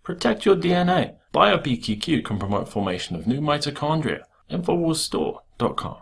Protect your DNA. BioPQQ can promote formation of new mitochondria. Infowarsstore.com.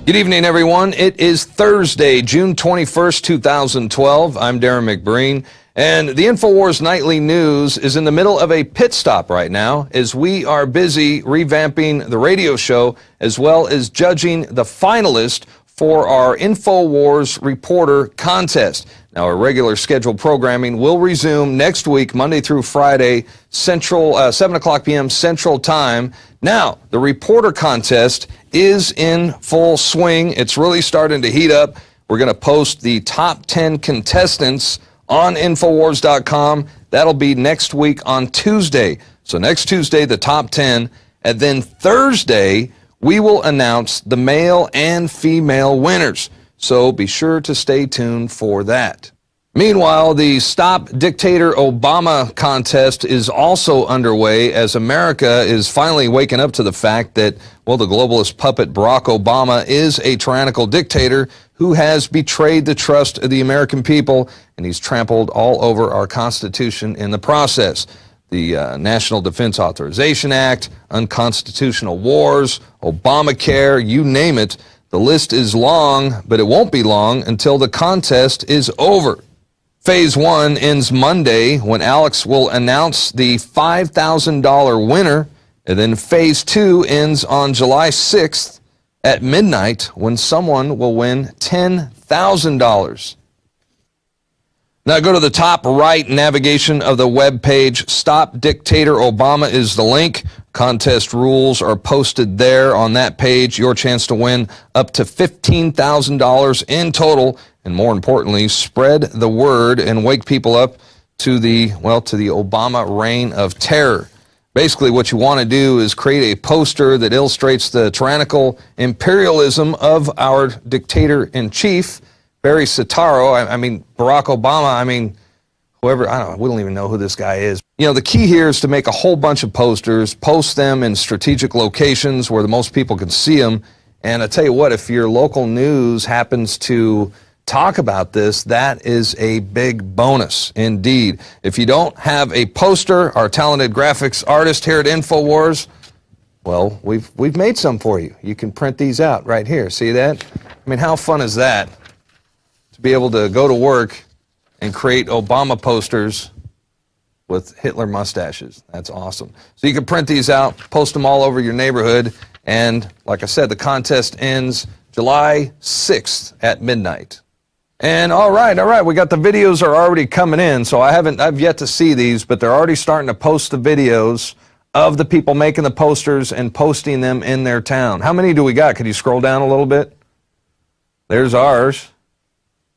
Good evening, everyone. It is Thursday, June 21st, 2012. I'm Darren McBreen, and the Infowars Nightly News is in the middle of a pit stop right now as we are busy revamping the radio show as well as judging the finalists for our Infowars Reporter Contest. Now, our regular scheduled programming will resume next week, Monday through Friday, 7 o'clock p.m. Central Time. Now, the Reporter Contest is in full swing. It's really starting to heat up. We're going to post the top 10 contestants on Infowars.com. That'll be next week on Tuesday. So next Tuesday, the top 10. And then Thursday, we will announce the male and female winners. So be sure to stay tuned for that. Meanwhile, the Stop Dictator Obama contest is also underway as America is finally waking up to the fact that, well, the globalist puppet Barack Obama is a tyrannical dictator who has betrayed the trust of the American people, and he's trampled all over our Constitution in the process. The National Defense Authorization Act, unconstitutional wars, Obamacare, you name it. The list is long, but it won't be long until the contest is over. Phase 1 ends Monday when Alex will announce the $5,000 winner, and then Phase 2 ends on July 6th at midnight when someone will win $10,000. Now go to the top right navigation of the web page. Stop Dictator Obama is the link. Contest rules are posted there on that page. Your chance to win up to $15,000 in total. And more importantly, spread the word and wake people up to the Obama reign of terror. Basically, what you want to do is create a poster that illustrates the tyrannical imperialism of our dictator-in-chief, Barry Soetoro. I mean, Barack Obama, whoever, I don't know, we don't even know who this guy is. You know, the key here is to make a whole bunch of posters, post them in strategic locations where the most people can see them. And I tell you what, if your local news happens to talk about this, that is a big bonus indeed. If you don't have a poster, our talented graphics artist here at Infowars, well, we've made some for you. You can print these out right here. See that? I mean, how fun is that? To be able to go to work and create Obama posters with Hitler mustaches. That's awesome. So you can print these out, post them all over your neighborhood, and like I said, the contest ends July 6th at midnight. And all right, we got the videos are already coming in, so I've yet to see these, but they're already starting to post the videos of the people making the posters and posting them in their town. How many do we got? Could you scroll down a little bit? There's ours.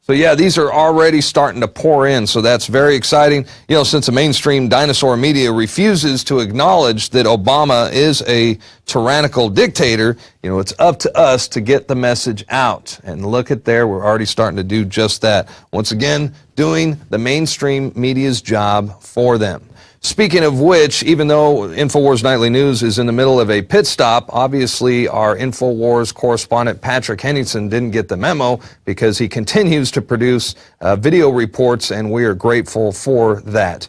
So yeah, these are already starting to pour in, so that's very exciting. You know, since the mainstream dinosaur media refuses to acknowledge that Obama is a tyrannical dictator, you know, it's up to us to get the message out. And look at there, we're already starting to do just that. Once again, doing the mainstream media's job for them. Speaking of which, even though Infowars Nightly News is in the middle of a pit stop, obviously our Infowars correspondent Patrick Henningsen didn't get the memo because he continues to produce video reports, and we are grateful for that.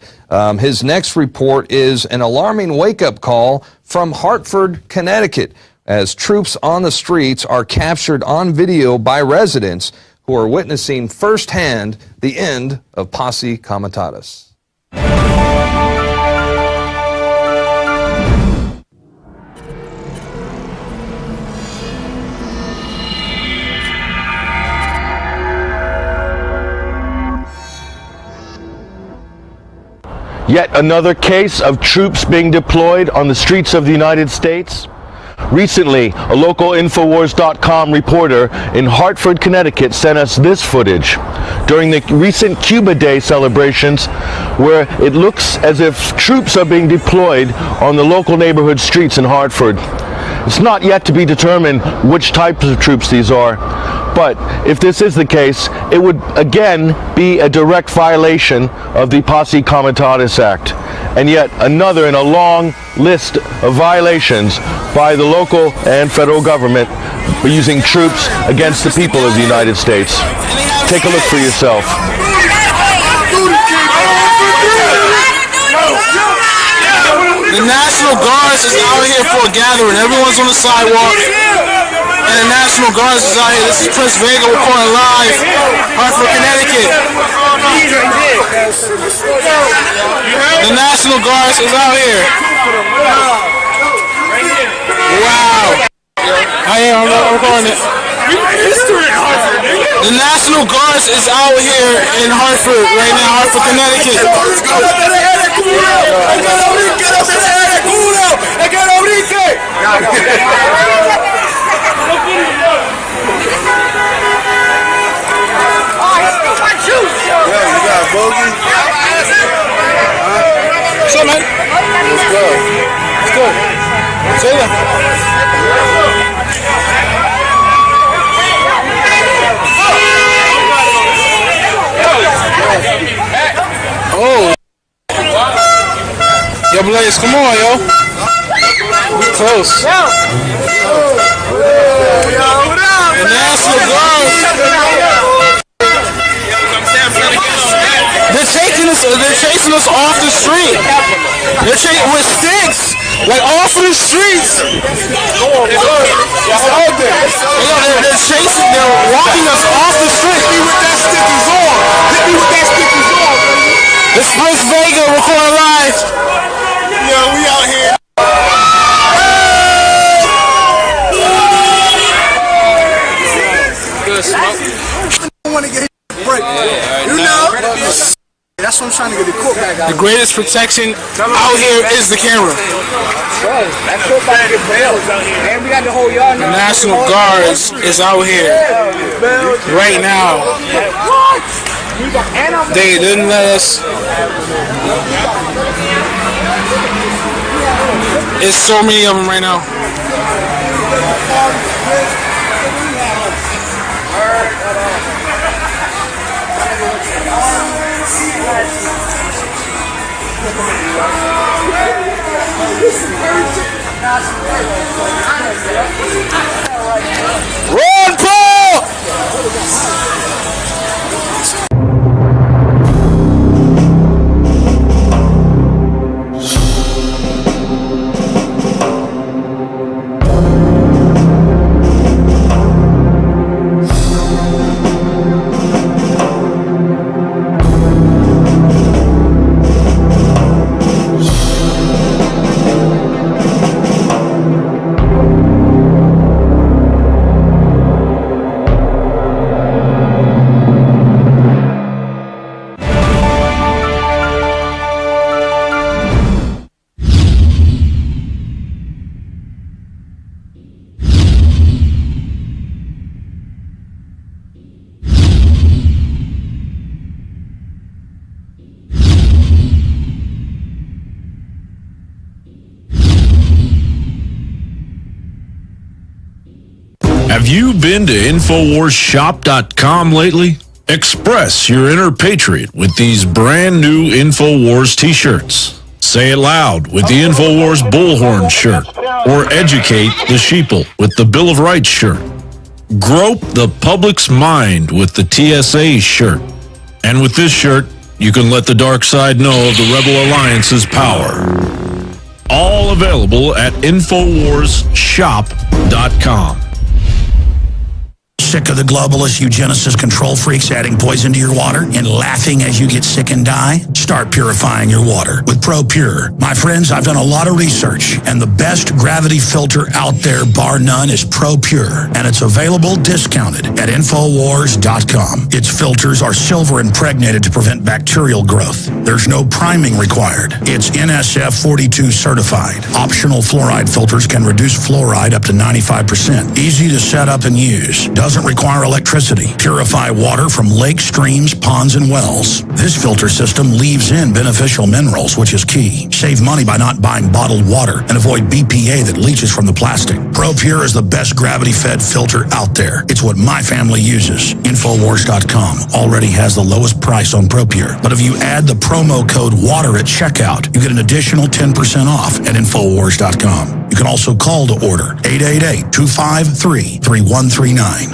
His next report is an alarming wake-up call from Hartford, Connecticut, as troops on the streets are captured on video by residents who are witnessing firsthand the end of Posse Comitatus. Yet another case of troops being deployed on the streets of the United States. Recently, a local Infowars.com reporter in Hartford, Connecticut sent us this footage during the recent Cuba Day celebrations, where it looks as if troops are being deployed on the local neighborhood streets in Hartford. It's not yet to be determined which types of troops these are, but if this is the case, it would again be a direct violation of the Posse Comitatus Act, and yet another in a long list of violations by the local and federal government for using troops against the people of the United States. Take a look for yourself. The National Guard is out here for a gathering. Everyone's on the sidewalk, and the National Guard is out here. This is Prince Vega reporting live, Hartford, Connecticut. The National Guard is out here. Wow. I'm recording it. The National Guard is out here in Hartford right now, Hartford, Connecticut. What's up, man? Let's go. Let's go. See ya. Oh. Yo, Blaze, come on, yo. We close. The National Guard. They're chasing us off the street. They're chasing with sticks, like off of the streets. They're chasing. They're walking us off the street. Hit me with that stickies on. Hit me with that stickies on. It's Prince Vega recording live. Yo, we out here. Good smoke. I want to get his break. You know? That's what I'm trying to get the court back out. The greatest protection out here is the camera. That court back get bailed out here. And we got the whole yard now. The National Guard is out here right now. They didn't let us. It's so many of them right now. Run, Paul! Have you been to InfoWarsShop.com lately? Express your inner patriot with these brand new InfoWars t-shirts. Say it loud with the InfoWars Bullhorn shirt, or educate the sheeple with the Bill of Rights shirt. Grope the public's mind with the TSA shirt. And with this shirt, you can let the dark side know of the Rebel Alliance's power. All available at InfoWarsShop.com. Sick of the globalist, eugenicist, control freaks adding poison to your water and laughing as you get sick and die? Start purifying your water with ProPure. My friends, I've done a lot of research, and the best gravity filter out there, bar none, is ProPure, and it's available discounted at Infowars.com. Its filters are silver impregnated to prevent bacterial growth. There's no priming required. It's NSF 42 certified. Optional fluoride filters can reduce fluoride up to 95%. Easy to set up and use. Doesn't require electricity. Purify water from lakes, streams, ponds, and wells. This filter system leaves in beneficial minerals, which is key. Save money by not buying bottled water and avoid BPA that leaches from the plastic. ProPure is the best gravity-fed filter out there. It's what my family uses. Infowars.com already has the lowest price on ProPure. But if you add the promo code WATER at checkout, you get an additional 10% off at Infowars.com. You can also call to order 888-253-3139.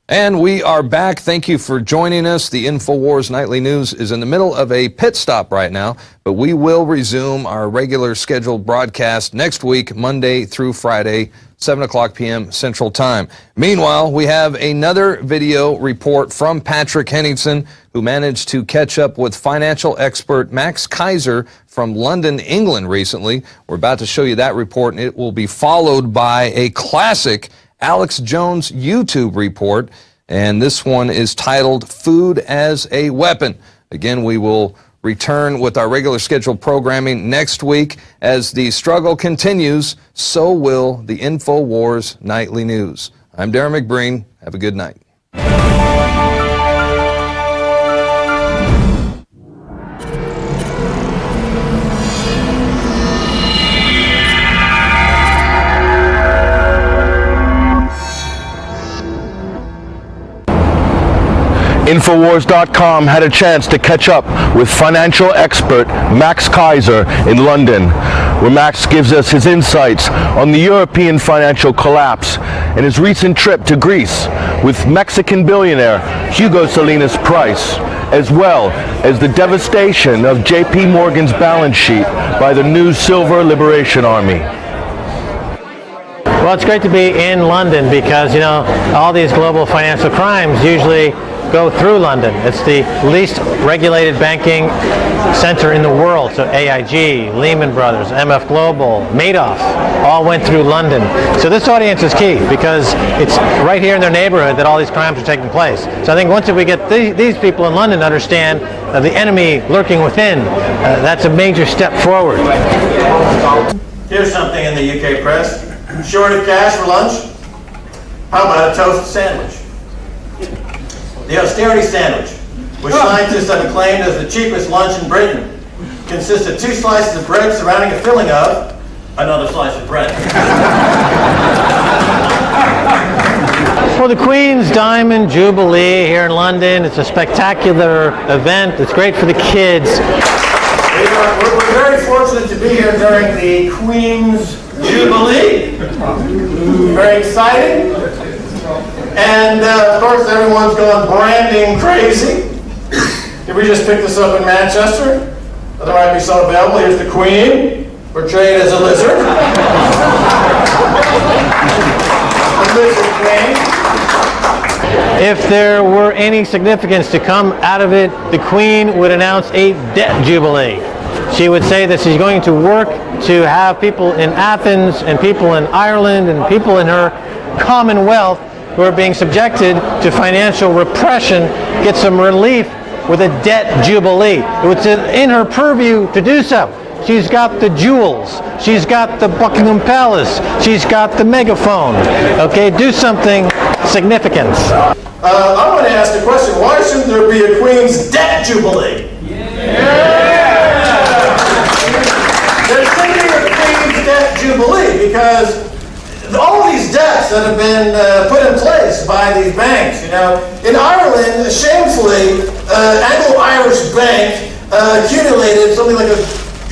And we are back. Thank you for joining us. The Infowars Nightly News is in the middle of a pit stop right now, but we will resume our regular scheduled broadcast next week, Monday through Friday, 7 o'clock p.m. Central Time. Meanwhile, we have another video report from Patrick Henningsen, who managed to catch up with financial expert Max Kaiser from London, England recently. We're about to show you that report, and it will be followed by a classic Alex Jones YouTube report, and this one is titled Food as a Weapon. Again, we will return with our regular scheduled programming next week. As the struggle continues, so will the Infowars Nightly News. I'm Darren McBreen. Have a good night. Infowars.com had a chance to catch up with financial expert Max Kaiser in London, where Max gives us his insights on the European financial collapse and his recent trip to Greece with Mexican billionaire Hugo Salinas Price, as well as the devastation of JP Morgan's balance sheet by the new Silver Liberation Army. Well, it's great to be in London because, you know, all these global financial crimes usually go through London. It's the least regulated banking center in the world. So AIG, Lehman Brothers, MF Global, Madoff, all went through London. So this audience is key because it's right here in their neighborhood that all these crimes are taking place. So I think once we get these people in London to understand the enemy lurking within, that's a major step forward. Here's something in the UK press. Short of cash for lunch? How about a toast sandwich? The austerity sandwich, which scientists have acclaimed as the cheapest lunch in Britain, consists of 2 slices of bread surrounding a filling of another slice of bread. Well, the Queen's Diamond Jubilee here in London, it's a spectacular event. It's great for the kids. We're very fortunate to be here during the Queen's Jubilee. Very exciting. And of course everyone's gone branding crazy. Did we just pick this up in Manchester? There might be some available. Here's the Queen, portrayed as a lizard. The lizard Queen. If there were any significance to come out of it, the Queen would announce a debt jubilee. She would say that she's going to work to have people in Athens and people in Ireland and people in her Commonwealth who are being subjected to financial repression get some relief with a debt jubilee. It's in her purview to do so. She's got the jewels. She's got the Buckingham Palace. She's got the megaphone. Okay, do something significant. I want to ask the question, why shouldn't there be a Queen's debt jubilee? There should be a Queen's debt jubilee because all these debts that have been put in place by these banks, you know, in Ireland, shamefully, Anglo-Irish Bank accumulated something like a,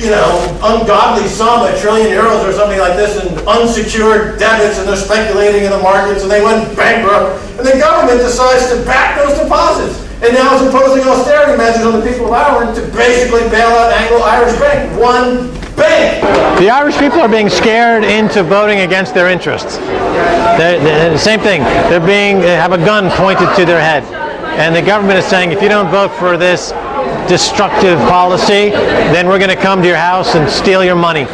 you know, ungodly sum, €1 trillion or something like this, in unsecured debits, and they're speculating in the markets, and they went bankrupt, and the government decides to back those deposits, and now is imposing austerity measures on the people of Ireland to basically bail out Anglo-Irish Bank. $1 bank. The Irish people are being scared into voting against their interests. The same thing. They have a gun pointed to their head. And the government is saying, if you don't vote for this destructive policy, then we're going to come to your house and steal your money.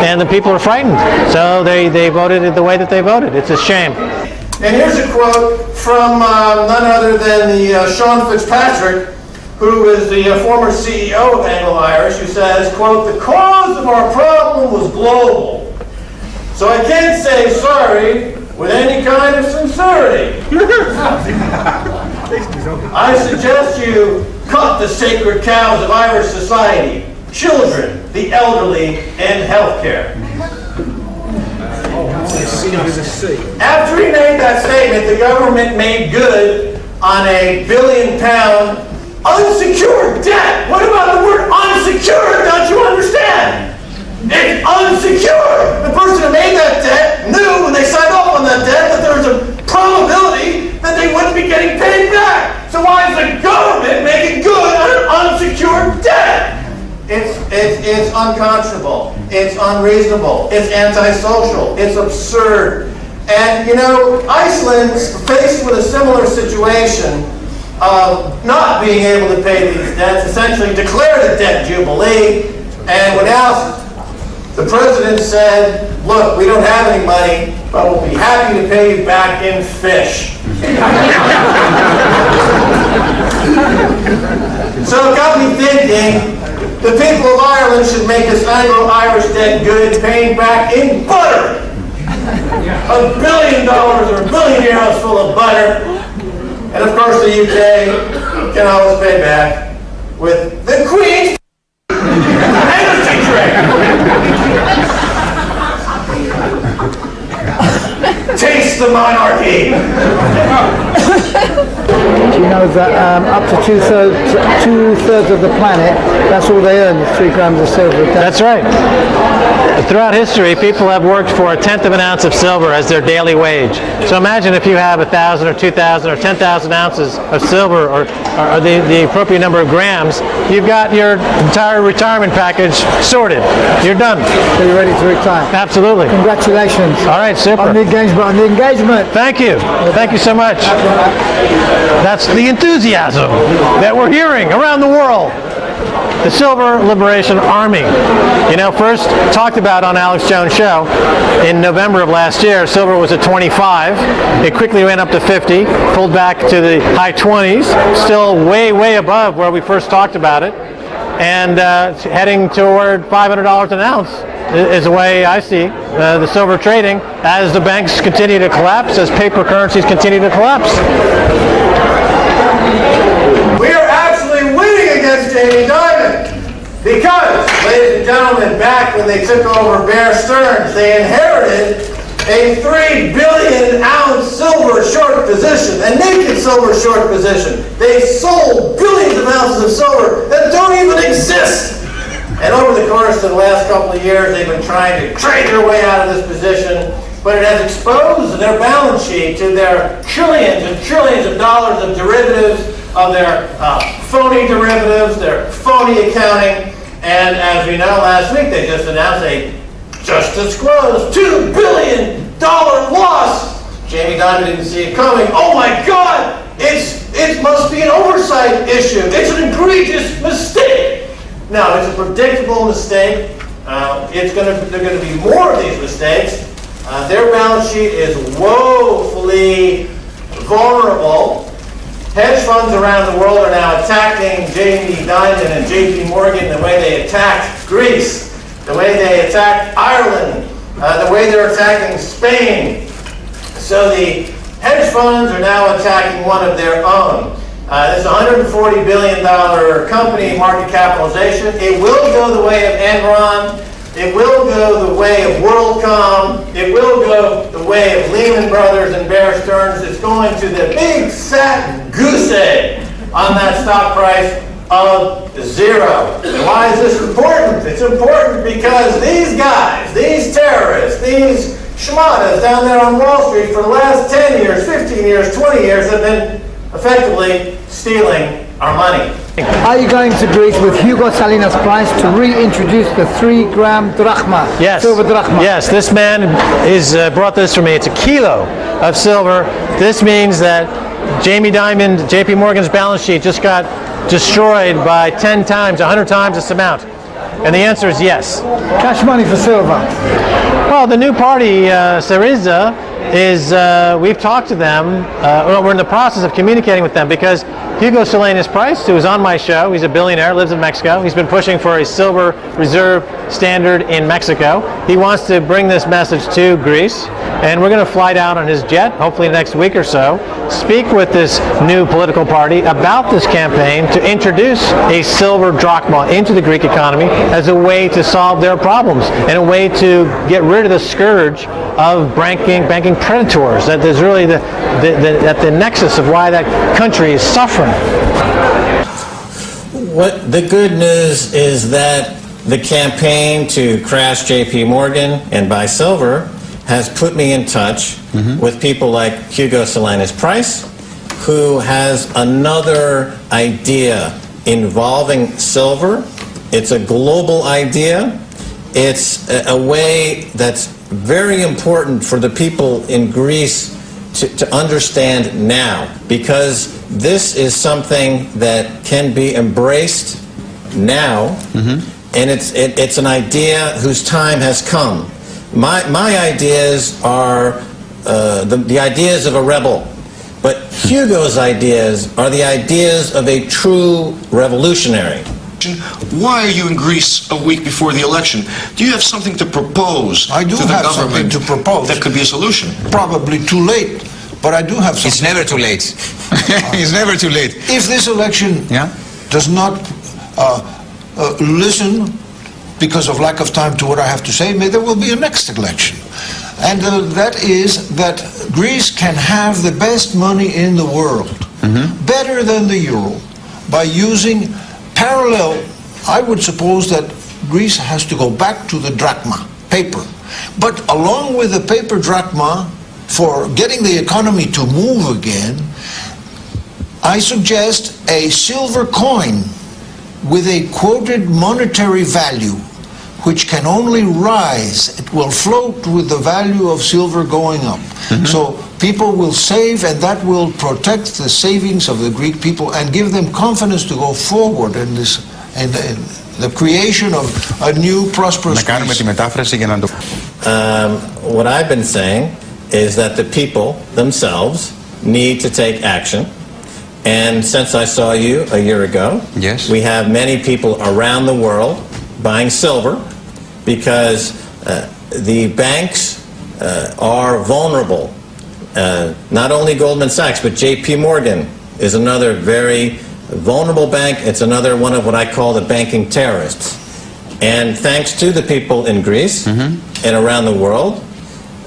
And the people are frightened. So they voted the way that they voted. It's a shame. And here's a quote from none other than the Sean Fitzpatrick, who is the former CEO of Anglo-Irish, who says, quote, "The cause of our problem was global. So I can't say sorry with any kind of sincerity. I suggest you cut the sacred cows of Irish society, children, the elderly, and healthcare." After he made that statement, the government made good on a £1 billion unsecured debt. What about the word unsecured? Don't you understand? It's unsecured. The person who made that debt knew when they signed off on that debt that there was a probability that they wouldn't be getting paid back. So why is the government making good on an unsecured debt? It's unconscionable. It's unreasonable. It's antisocial. It's absurd. And, you know, Iceland's faced with a similar situation of not being able to pay these debts, essentially declared a debt jubilee, and when asked, the president said, "Look, we don't have any money, but we'll be happy to pay you back in fish." So it got me thinking, the people of Ireland should make this Anglo-Irish debt good, paying back in butter. $1 billion or €1 billion full of butter. And of course the UK can always pay back with the Queen's energy drink. Taste the monarchy. Do you know that up to two-thirds of the planet, that's all they earn is 3 grams of silver a day? That's right. Throughout history, people have worked for 1/10 of an ounce of silver as their daily wage. So imagine if you have 1,000 or 2,000 or 10,000 ounces of silver, or the appropriate number of grams, you've got your entire retirement package sorted. You're done. So you're ready to retire? Absolutely. Congratulations. All right, super. On the engagement. Thank you. Thank you so much. That's the enthusiasm that we're hearing around the world. The Silver Liberation Army. You know, first talked about on Alex Jones' show in November of last year, silver was at 25. It quickly ran up to 50, pulled back to the high 20s, still way, way above where we first talked about it, and heading toward $500 an ounce is the way I see the silver trading as the banks continue to collapse, as paper currencies continue to collapse. We are actually winning against Jamie Dimon because, ladies and gentlemen, back when they took over Bear Stearns, they inherited a 3 billion ounce silver short position, a naked silver short position. They sold billions of ounces of silver that don't even exist. And over the course of the last couple of years, they've been trying to trade their way out of this position, but it has exposed their balance sheet to their trillions and trillions of dollars of derivatives, of their phony derivatives, their phony accounting, and as we know, last week they just announced a just disclosed $2 billion loss. Jamie Dimon didn't see it coming. Oh my God! It must be an oversight issue. It's an egregious mistake. No, it's a predictable mistake. There are going to be more of these mistakes. Their balance sheet is woefully vulnerable. Hedge funds around the world are now attacking Jamie Dimon and JP Morgan the way they attacked Greece, the way they attacked Ireland, the way they're attacking Spain. So the hedge funds are now attacking one of their own. This $140 billion company market capitalization. It will go the way of Enron. It will go the way of WorldCom. It will go the way of Lehman Brothers and Bear Stearns. It's going to the big fat goose egg on that stock price of 0. And why is this important? It's important because these guys, these terrorists, these schmatas down there on Wall Street for the last 10 years, 15 years, 20 years have been effectively stealing our money. Are you going to Greece with Hugo Salinas Price to reintroduce the 3-gram drachma? Yes. Silver drachma. Yes, this man is brought this for me. It's a kilo of silver. This means that Jamie Dimon, JP Morgan's balance sheet just got destroyed by 10 times, 100 times this amount. And the answer is yes. Cash money for silver. Well, the new party, Syriza, is, we've talked to them, we're in the process of communicating with them because Hugo Salinas Price, who is on my show, he's a billionaire, lives in Mexico. He's been pushing for a silver reserve standard in Mexico. He wants to bring this message to Greece, and we're going to fly down on his jet, hopefully next week or so, speak with this new political party about this campaign to introduce a silver drachma into the Greek economy as a way to solve their problems and a way to get rid of the scourge of banking predators. That is really at the nexus of why that country is suffering. What the good news is that the campaign to crash JP Morgan and buy silver has put me in touch with people like Hugo Salinas Price, who has another idea involving silver. It's a global idea. It's a way that's very important for the people in Greece to understand now, because this is something that can be embraced now, and it's an idea whose time has come. My ideas are the ideas of a rebel, but Hugo's ideas are the ideas of a true revolutionary. Why are you in Greece a week before the election? Do you have something to propose I do to the have government something to propose. that could be a solution? Probably too late, but I do have something. It's never too late. It's never too late. If this election does not listen because of lack of time to what I have to say, maybe there will be a next election. And that is that Greece can have the best money in the world, better than the euro, by using parallel. I would suppose that Greece has to go back to the drachma, paper. But along with the paper drachma, for getting the economy to move again, I suggest a silver coin with a quoted monetary value, which can only rise. It will float with the value of silver going up. So people will save, and that will protect the savings of the Greek people and give them confidence to go forward in this, in the creation of a new prosperous Greece. What I've been saying is that the people themselves need to take action. And since I saw you a year ago, we have many people around the world buying silver because the banks are vulnerable. Not only Goldman Sachs, but JP Morgan is another very vulnerable bank. It's another one of what I call the banking terrorists. And thanks to the people in Greece and around the world,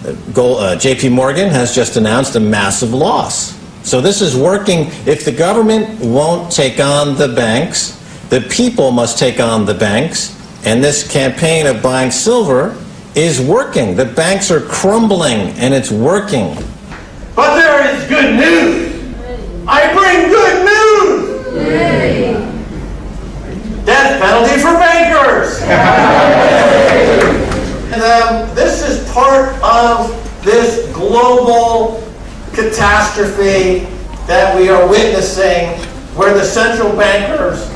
JP Morgan has just announced a massive loss. So this is working. If the government won't take on the banks, the people must take on the banks. And this campaign of buying silver is working. The banks are crumbling, and it's working. But there is good news. I bring good news. Death penalty for bankers. And this is part of this global catastrophe that we are witnessing, where the central bankers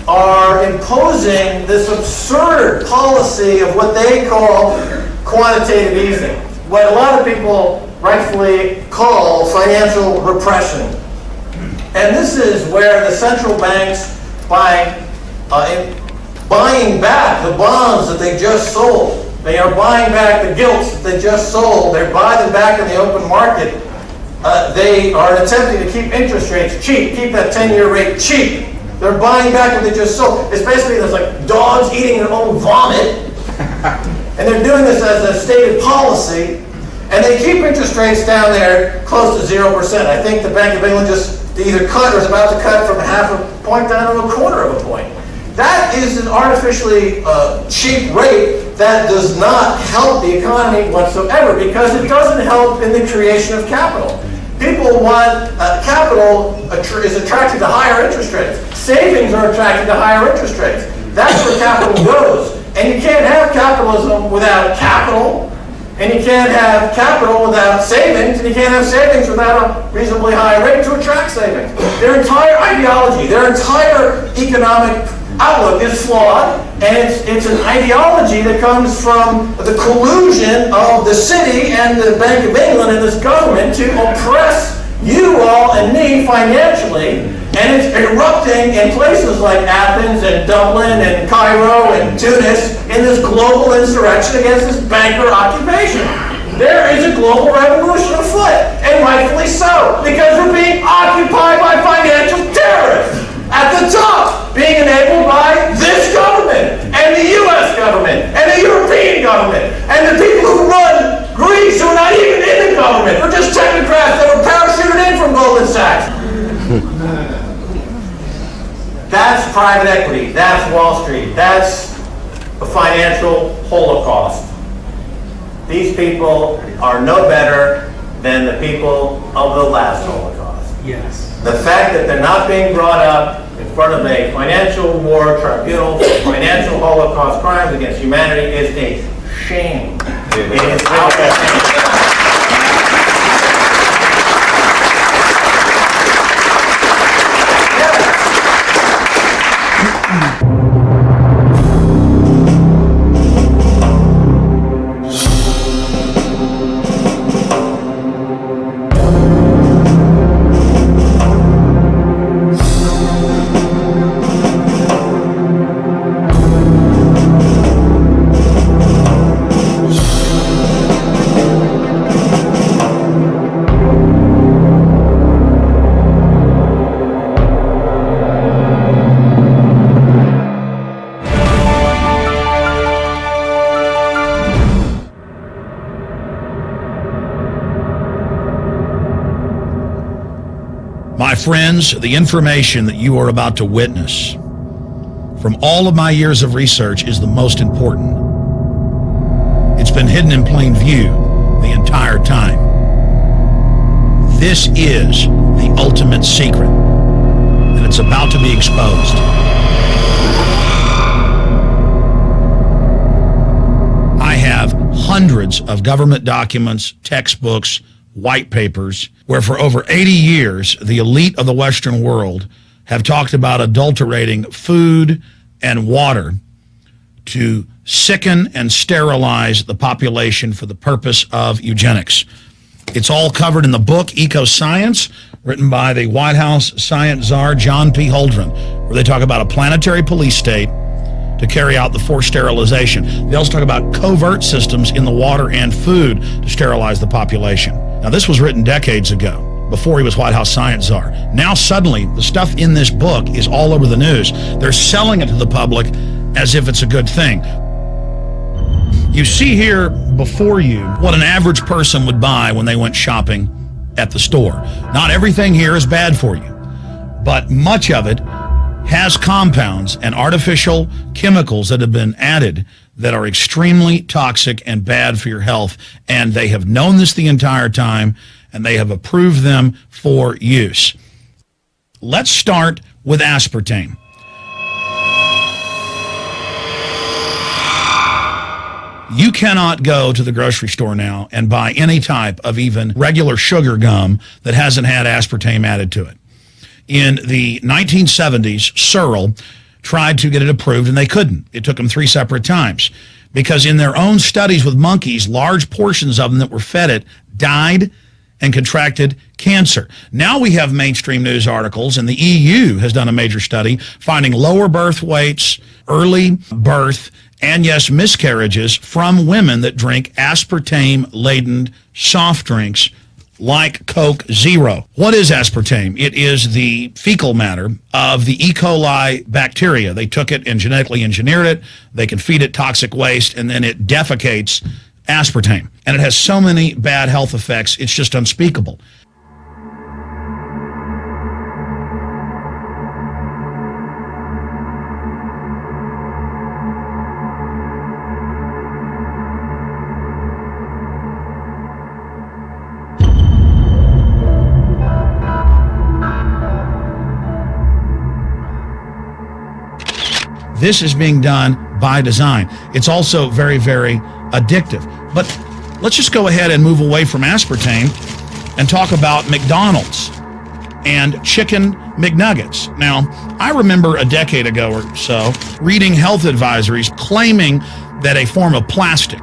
are imposing this absurd policy of what they call quantitative easing, what a lot of people rightfully call financial repression. And this is where the central banks, by buying back the bonds that they just sold, they are buying back the gilts that they just sold, they buy them back in the open market. They are attempting to keep interest rates cheap, keep that 10-year rate cheap. They're buying back what they just sold. It's basically there's like dogs eating their own vomit. And they're doing this as a stated policy. And they keep interest rates down there close to 0%. I think the Bank of England just either cut or is about to cut from half a point down to a quarter of a point. That is an artificially cheap rate that does not help the economy whatsoever, because it doesn't help in the creation of capital. People want capital is attracted to higher interest rates. savings are attracted to higher interest rates. That's where capital goes. And you can't have capitalism without capital, and you can't have capital without savings, and you can't have savings without a reasonably high rate to attract savings. Their entire ideology, their entire economic outlook is flawed, and it's an ideology that comes from the collusion of the city and the Bank of England and this government to oppress you all and me financially, and it's erupting in places like Athens and Dublin and Cairo and Tunis in this global insurrection against this banker occupation. There is a global revolution afoot, and rightfully so, because we're being occupied by financial terrorists at the top, being enabled by this government and the U.S. government and the European government and the people who run Greece, who are not even in the government. They're just technocrats that were parachuted in from Goldman Sachs. That's private equity. That's Wall Street. That's a financial holocaust. These people are no better than the people of the last holocaust. Yes. The fact that they're not being brought up in front of a financial war tribunal for financial holocaust crimes against humanity is a shame. It is outrageous. My friends, the information that you are about to witness from all of my years of research is the most important. It's been hidden in plain view the entire time. This is the ultimate secret, and it's about to be exposed. I have hundreds of government documents, textbooks, white papers, where for over 80 years, the elite of the Western world have talked about adulterating food and water to sicken and sterilize the population for the purpose of eugenics. It's all covered in the book Eco Science, written by the White House science czar John P. Holdren, where they talk about a planetary police state to carry out the forced sterilization. They also talk about covert systems in the water and food to sterilize the population. Now, this was written decades ago, before he was White House science czar. Now, suddenly, the stuff in this book is all over the news. They're selling it to the public as if it's a good thing. You see here before you what an average person would buy when they went shopping at the store. Not everything here is bad for you, but much of it has compounds and artificial chemicals that have been added that are extremely toxic and bad for your health, and they have known this the entire time, and they have approved them for use. Let's start with aspartame. You cannot go to the grocery store now and buy any type of even regular sugar gum that hasn't had aspartame added to it. In the 1970s, Searle tried to get it approved, and they couldn't. It took them 3 separate times because in their own studies with monkeys, large portions of them that were fed it died and contracted cancer. Now we have mainstream news articles, and the EU has done a major study finding lower birth weights, early birth, and yes, miscarriages from women that drink aspartame-laden soft drinks like Coke Zero. What is aspartame? It is the fecal matter of the E. coli bacteria. They took it and genetically engineered it. They can feed it toxic waste, and then it defecates aspartame. And it has so many bad health effects, it's just unspeakable. This is being done by design. It's also very, very addictive. But let's just go ahead and move away from aspartame and talk about McDonald's and chicken McNuggets. Now, I remember a decade ago or so reading health advisories claiming that a form of plastic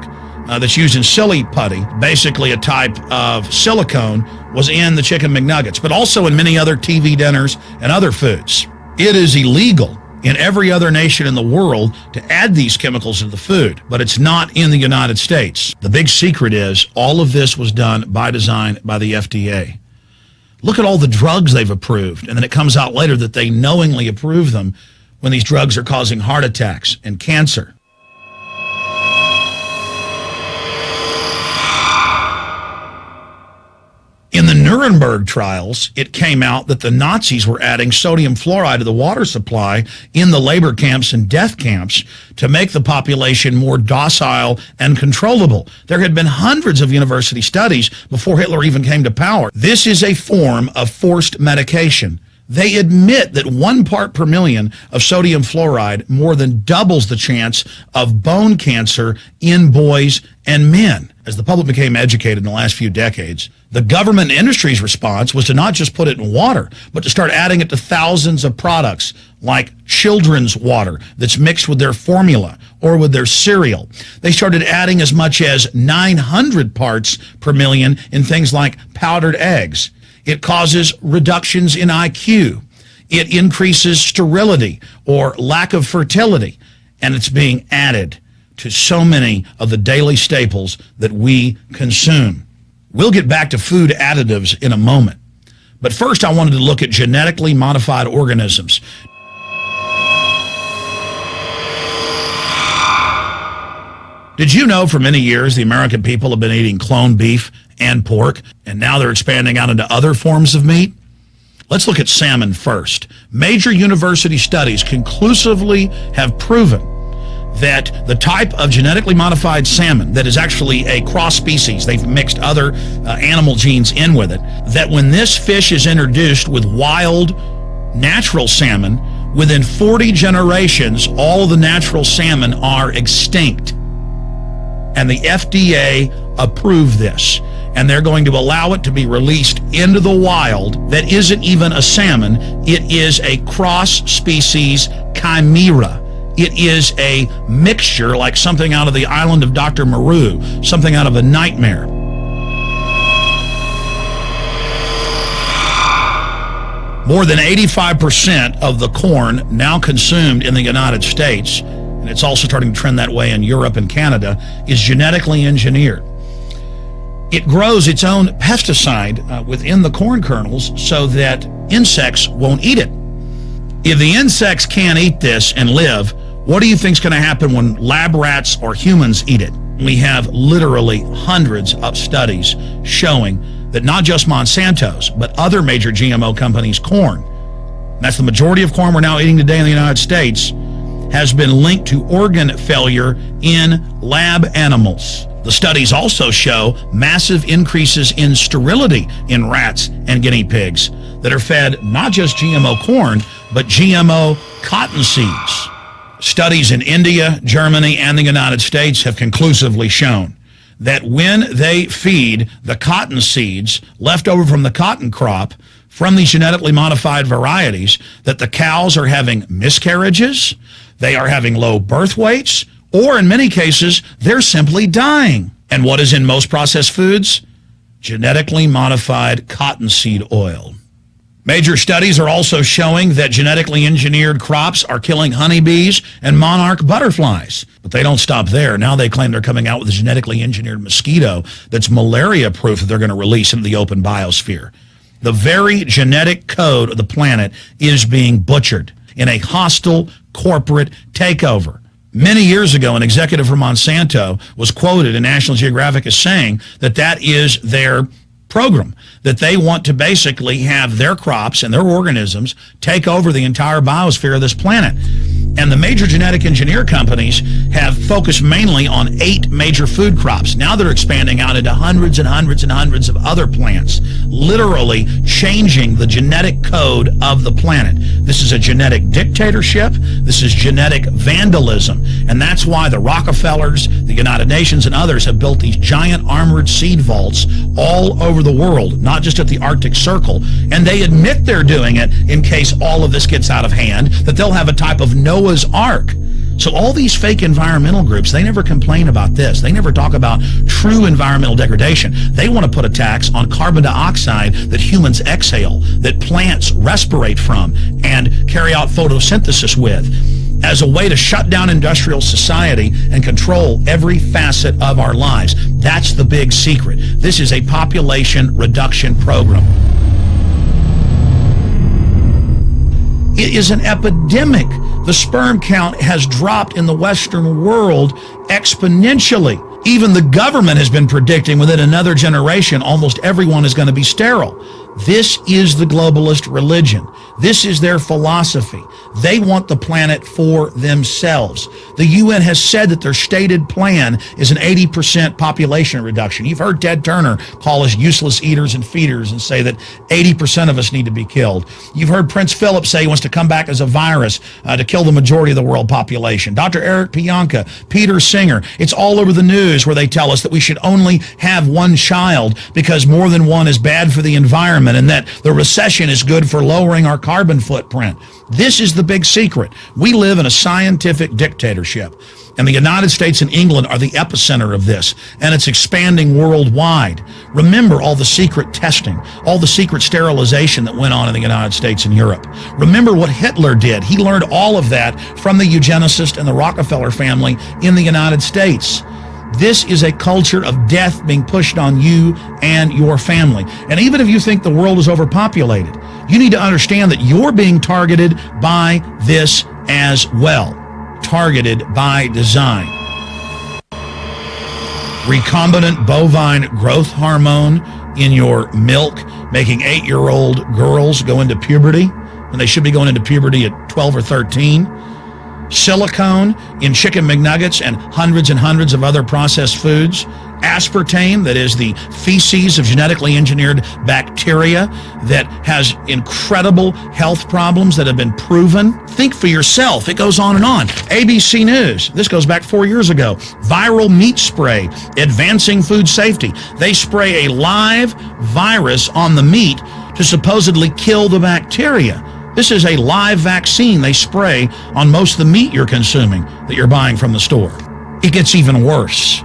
that's used in silly putty, basically a type of silicone, was in the chicken McNuggets, but also in many other TV dinners and other foods. It is illegal in every other nation in the world to add these chemicals to the food, but it's not in the United States. The big secret is all of this was done by design by the FDA. Look at all the drugs they've approved, and then it comes out later that they knowingly approve them when these drugs are causing heart attacks and cancer. In the Nuremberg trials, it came out that the Nazis were adding sodium fluoride to the water supply in the labor camps and death camps to make the population more docile and controllable. There had been hundreds of university studies before Hitler even came to power. This is a form of forced medication. They admit that 1 part per million of sodium fluoride more than doubles the chance of bone cancer in boys and men. As the public became educated in the last few decades, the government and industry's response was to not just put it in water, but to start adding it to thousands of products like children's water that's mixed with their formula or with their cereal. They started adding as much as 900 parts per million in things like powdered eggs. It causes reductions in IQ. It increases sterility or lack of fertility. And it's being added to so many of the daily staples that we consume. We'll get back to food additives in a moment. But first, I wanted to look at genetically modified organisms. Did you know for many years the American people have been eating cloned beef and pork, and now they're expanding out into other forms of meat? Let's look at salmon first. Major university studies conclusively have proven that the type of genetically modified salmon that is actually a cross species, they've mixed other animal genes in with it, that when this fish is introduced with wild, natural salmon, within 40 generations, all of the natural salmon are extinct. And the FDA approved this. And they're going to allow it to be released into the wild that isn't even a salmon. It is a cross-species chimera. It is a mixture like something out of the island of Dr. Moreau, something out of a nightmare. More than 85% of the corn now consumed in the United States, and it's also starting to trend that way in Europe and Canada, is genetically engineered. It grows its own pesticide within the corn kernels so that insects won't eat it. If the insects can't eat this and live, what do you think is going to happen when lab rats or humans eat it? We have literally hundreds of studies showing that not just Monsanto's, but other major GMO companies' corn, and that's the majority of corn we're now eating today in the United States, has been linked to organ failure in lab animals. The studies also show massive increases in sterility in rats and guinea pigs that are fed not just GMO corn, but GMO cotton seeds. Studies in India, Germany, and the United States have conclusively shown that when they feed the cotton seeds left over from the cotton crop from these genetically modified varieties, that the cows are having miscarriages, they are having low birth weights, or in many cases, they're simply dying. And what is in most processed foods? Genetically modified cottonseed oil. Major studies are also showing that genetically engineered crops are killing honeybees and monarch butterflies. But they don't stop there. Now they claim they're coming out with a genetically engineered mosquito that's malaria-proof that they're going to release into the open biosphere. The very genetic code of the planet is being butchered in a hostile corporate takeover. Many years ago, an executive from Monsanto was quoted in National Geographic as saying that that is their program, that they want to basically have their crops and their organisms take over the entire biosphere of this planet. And the major genetic engineer companies have focused mainly on 8 major food crops. Now they're expanding out into hundreds and hundreds and hundreds of other plants, literally changing the genetic code of the planet. This is a genetic dictatorship. This is genetic vandalism. And that's why the Rockefellers, the United Nations, and others have built these giant armored seed vaults all over the world, not just at the Arctic Circle. And they admit they're doing it in case all of this gets out of hand, that they'll have a type of Noah's Ark. So all these fake environmental groups, they never complain about this. They never talk about true environmental degradation. They want to put a tax on carbon dioxide that humans exhale, that plants respirate from and carry out photosynthesis with, as a way to shut down industrial society and control every facet of our lives. That's the big secret. This is a population reduction program. It is an epidemic. The sperm count has dropped in the Western world exponentially. Even the government has been predicting within another generation almost everyone is going to be sterile. This is the globalist religion. This is their philosophy. They want the planet for themselves. The UN has said that their stated plan is an 80% population reduction. You've heard Ted Turner call us useless eaters and feeders and say that 80% of us need to be killed. You've heard Prince Philip say he wants to come back as a virus to kill the majority of the world population. Dr. Eric Pianka, Peter Singer, it's all over the news where they tell us that we should only have one child because more than one is bad for the environment, and that the recession is good for lowering our carbon footprint. This is the big secret. We live in a scientific dictatorship, and the United States and England are the epicenter of this, and it's expanding worldwide. Remember all the secret testing, all the secret sterilization that went on in the United States and Europe. Remember what Hitler did. He learned all of that from the eugenicists and the Rockefeller family in the United States. This is a culture of death being pushed on you and your family. And even if you think the world is overpopulated, you need to understand that you're being targeted by this as well. Targeted by design. Recombinant bovine growth hormone in your milk, making 8-year-old girls go into puberty when they should be going into puberty at 12 or 13. Silicone in chicken McNuggets and hundreds of other processed foods. Aspartame, that is the feces of genetically engineered bacteria that has incredible health problems that have been proven. Think for yourself. It goes on and on. ABC News, this goes back 4 years ago. Viral meat spray, advancing food safety. They spray a live virus on the meat to supposedly kill the bacteria. This is a live vaccine they spray on most of the meat you're consuming that you're buying from the store. It gets even worse.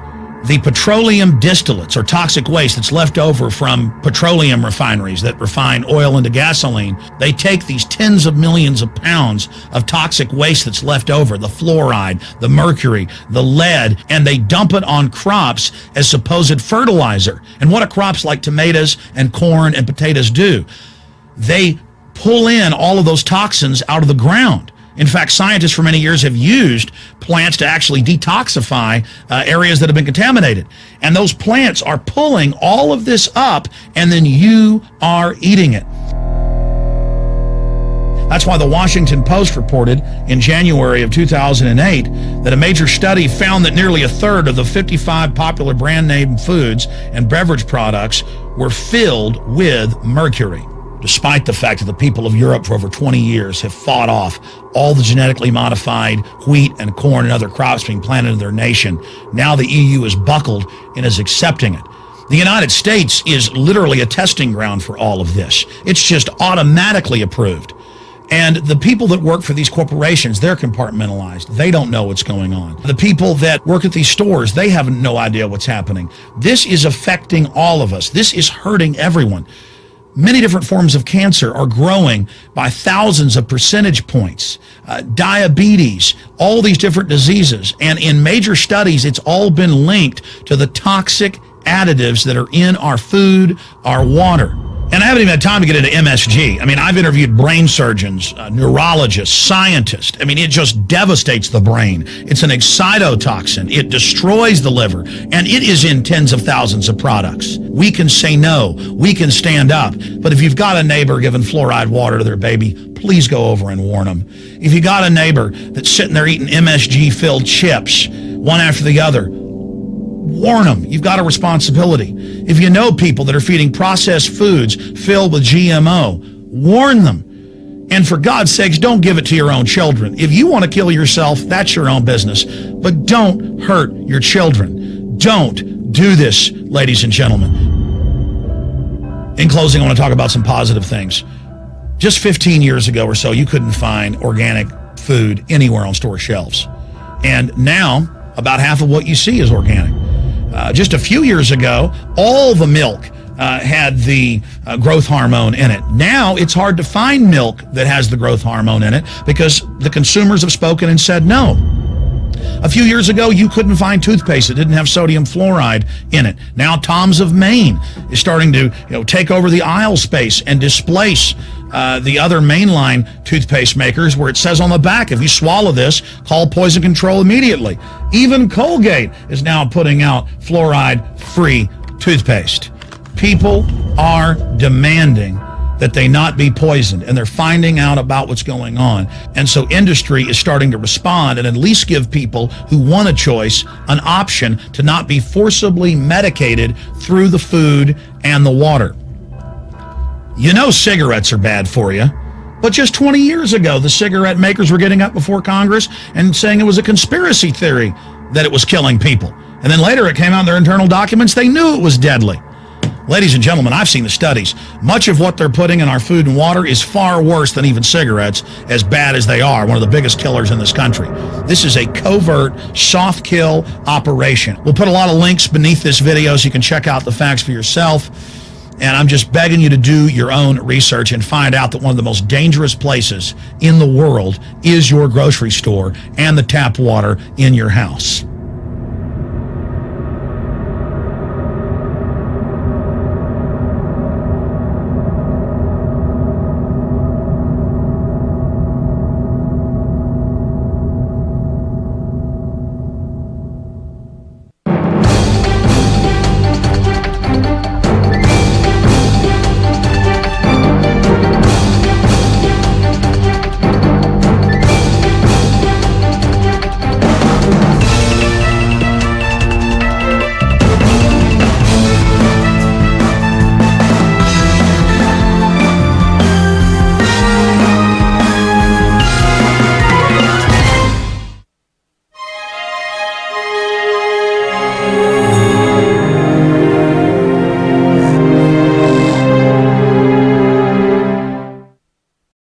The petroleum distillates, or toxic waste that's left over from petroleum refineries that refine oil into gasoline, they take these tens of millions of pounds of toxic waste that's left over, the fluoride, the mercury, the lead, and they dump it on crops as supposed fertilizer. And what do crops like tomatoes and corn and potatoes do? They pull in all of those toxins out of the ground. In fact, scientists for many years have used plants to actually detoxify areas that have been contaminated. And those plants are pulling all of this up, and then you are eating it. That's why the Washington Post reported in January of 2008 that a major study found that nearly a third of the 55 popular brand name foods and beverage products were filled with mercury. Despite the fact that the people of Europe for over 20 years have fought off all the genetically modified wheat and corn and other crops being planted in their nation, now the EU is buckled and is accepting it. The United States is literally a testing ground for all of this. It's just automatically approved. And the people that work for these corporations, they're compartmentalized. They don't know what's going on. The people that work at these stores, they have no idea what's happening. This is affecting all of us. This is hurting everyone. Many different forms of cancer are growing by thousands of percentage points. Diabetes, all these different diseases. And in major studies, it's all been linked to the toxic additives that are in our food, our water. And I haven't even had time to get into MSG. I mean, I've interviewed brain surgeons, neurologists, scientists. I mean, it just devastates the brain. It's an excitotoxin. It destroys the liver, and it is in tens of thousands of products. We can say no. We can stand up. But if you've got a neighbor giving fluoride water to their baby, please go over and warn them. If you got a neighbor that's sitting there eating MSG-filled chips, one after the other, warn them. You've got a responsibility. If you know people that are feeding processed foods filled with GMO, warn them. And for God's sakes, don't give it to your own children. If you want to kill yourself, that's your own business. But don't hurt your children. Don't do this, ladies and gentlemen. In closing, I want to talk about some positive things. Just 15 years ago or so, you couldn't find organic food anywhere on store shelves. And now, about half of what you see is organic. Just a few years ago, all the milk had the growth hormone in it. Now it's hard to find milk that has the growth hormone in it because the consumers have spoken and said no. A few years ago, you couldn't find toothpaste that didn't have sodium fluoride in it. Now Tom's of Maine is starting to take over the aisle space and displace the other mainline toothpaste makers, where it says on the back, if you swallow this, call poison control immediately. Even Colgate is now putting out fluoride-free toothpaste. People are demanding that they not be poisoned, and they're finding out about what's going on. And so industry is starting to respond and at least give people who want a choice an option to not be forcibly medicated through the food and the water. You know cigarettes are bad for you, but just 20 years ago, the cigarette makers were getting up before Congress and saying it was a conspiracy theory that it was killing people. And then later it came out in their internal documents, they knew it was deadly. Ladies and gentlemen, I've seen the studies. Much of what they're putting in our food and water is far worse than even cigarettes, as bad as they are, one of the biggest killers in this country. This is a covert, soft kill operation. We'll put a lot of links beneath this video so you can check out the facts for yourself. And I'm just begging you to do your own research and find out that one of the most dangerous places in the world is your grocery store and the tap water in your house.